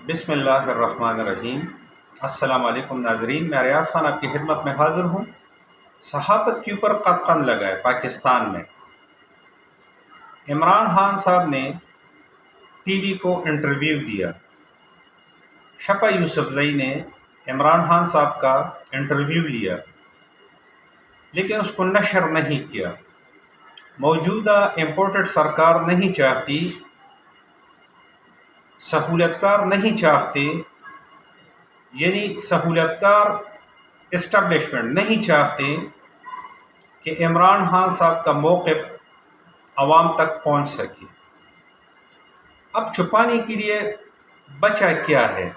بسم اللہ الرحمن الرحیم۔ السلام علیکم ناظرین، میں ریاض خان آپ کی خدمت میں حاضر ہوں۔ صحافت کے اوپر قدقن لگا ہے پاکستان میں۔ عمران خان صاحب نے ٹی وی کو انٹرویو دیا۔ شفا یوسفزئی نے عمران خان صاحب کا انٹرویو لیا، لیکن اس کو نشر نہیں کیا۔ موجودہ امپورٹڈ سرکار نہیں چاہتی، سہولت کار نہیں چاہتے، یعنی سہولت کار اسٹیبلشمنٹ نہیں چاہتے کہ عمران خان صاحب کا موقف عوام تک پہنچ سکے۔ اب چھپانے کے لیے بچا کیا ہے؟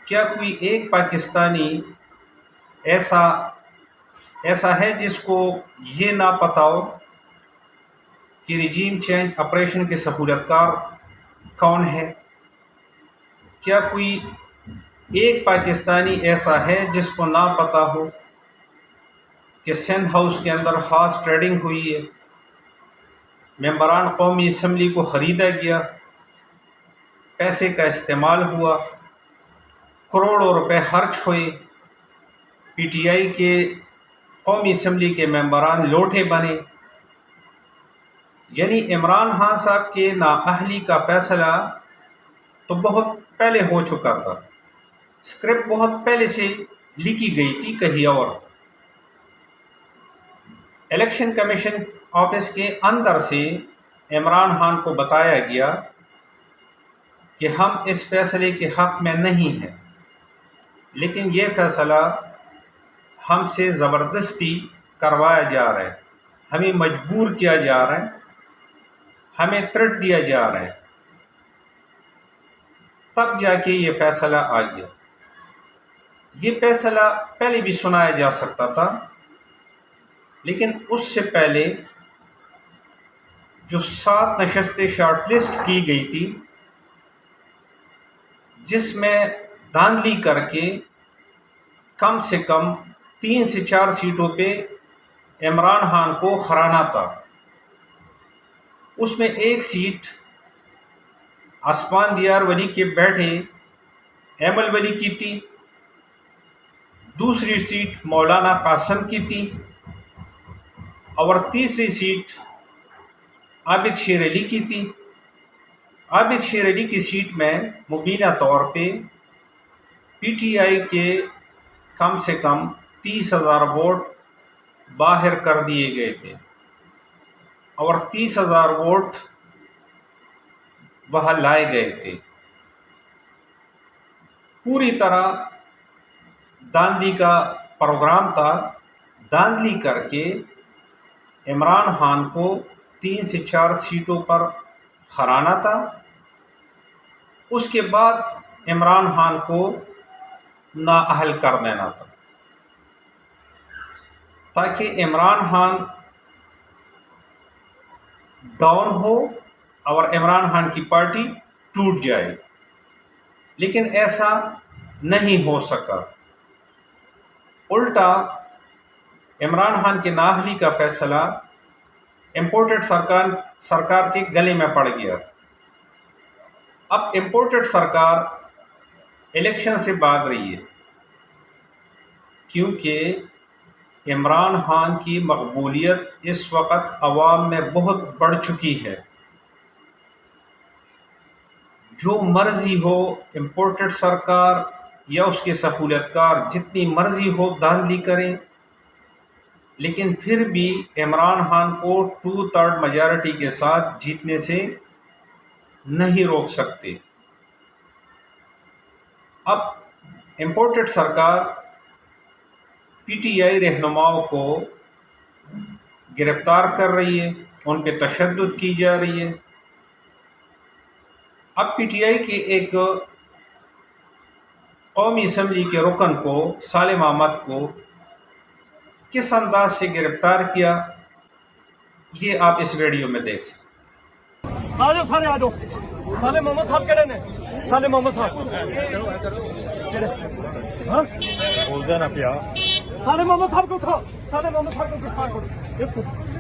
کیا کوئی ایک پاکستانی ایسا ہے جس کو یہ نہ پتہ ہو کہ رجیم چینج آپریشن کے سہولت کار کون ہے؟ کیا کوئی ایک پاکستانی ایسا ہے جس کو نہ پتہ ہو کہ سندھ ہاؤس کے اندر خاص ٹریڈنگ ہوئی ہے، ممبران قومی اسمبلی کو خریدا گیا، پیسے کا استعمال ہوا، کروڑوں روپے خرچ ہوئے، پی ٹی آئی کے قومی اسمبلی کے ممبران لوٹے بنے؟ یعنی عمران خان صاحب کے نااہلی کا فیصلہ تو بہت پہلے ہو چکا تھا، اسکرپٹ بہت پہلے سے لکھی گئی تھی کہیں اور۔ الیکشن کمیشن آفس کے اندر سے عمران خان کو بتایا گیا کہ ہم اس فیصلے کے حق میں نہیں ہیں، لیکن یہ فیصلہ ہم سے زبردستی کروایا جا رہا ہے، ہمیں مجبور کیا جا رہا ہے، ہمیں تھریٹ دیا جا رہا ہے۔ تب جا کے یہ فیصلہ آ گیا۔ یہ فیصلہ پہلے بھی سنایا جا سکتا تھا، لیکن اس سے پہلے جو 7 نشستیں شارٹ لسٹ کی گئی تھی، جس میں دھاندلی کر کے کم سے کم 3 سے 4 سیٹوں پہ عمران خان کو ہرانا تھا، اس میں ایک سیٹ عثمان دیار ولی کے بیٹے ایمل ولی کی تھی، دوسری سیٹ مولانا قاسم کی تھی، اور تیسری سیٹ عابد شیر علی کی تھی۔ عابد شیر علی کی سیٹ میں مبینہ طور پہ پی ٹی آئی کے کم سے کم 30,000 ووٹ باہر کر دیے گئے تھے، اور 30,000 ووٹ وہاں لائے گئے تھے۔ پوری طرح دھاندلی کا پروگرام تھا، دھاندلی کر کے عمران خان کو 3 سے 4 سیٹوں پر ہرانا تھا۔ اس کے بعد عمران خان کو نااہل کر دینا تھا، تاکہ عمران خان ڈاؤن ہو اور عمران خان کی پارٹی ٹوٹ جائے، لیکن ایسا نہیں ہو سکا۔ الٹا عمران خان کے نااہلی کا فیصلہ امپورٹڈ سرکار کے گلے میں پڑ گیا۔ اب امپورٹڈ سرکار الیکشن سے بھاگ رہی ہے، کیونکہ عمران خان کی مقبولیت اس وقت عوام میں بہت بڑھ چکی ہے۔ جو مرضی ہو امپورٹڈ سرکار یا اس کے سہولت کار جتنی مرضی ہو دھاندلی کریں، لیکن پھر بھی عمران خان کو 2/3 میجارٹی کے ساتھ جیتنے سے نہیں روک سکتے۔ اب امپورٹڈ سرکار پی ٹی آئی رہنماؤں کو گرفتار کر رہی ہے، ان پہ تشدد کی جا رہی ہے۔ اب پی ٹی آئی کے ایک قومی اسمبلی کے رکن کو، سالم احمد کو، کس انداز سے گرفتار کیا، یہ آپ اس ویڈیو میں دیکھ سکتے ہیں۔ آجو سارے آجو، سالم محمد صاحب کہڑے نے؟ سالم محمد صاحب بول دینا پیا، سالم محمد صاحب کو اٹھاؤ، سالم محمد صاحب کو گرفتار کرو، اس کو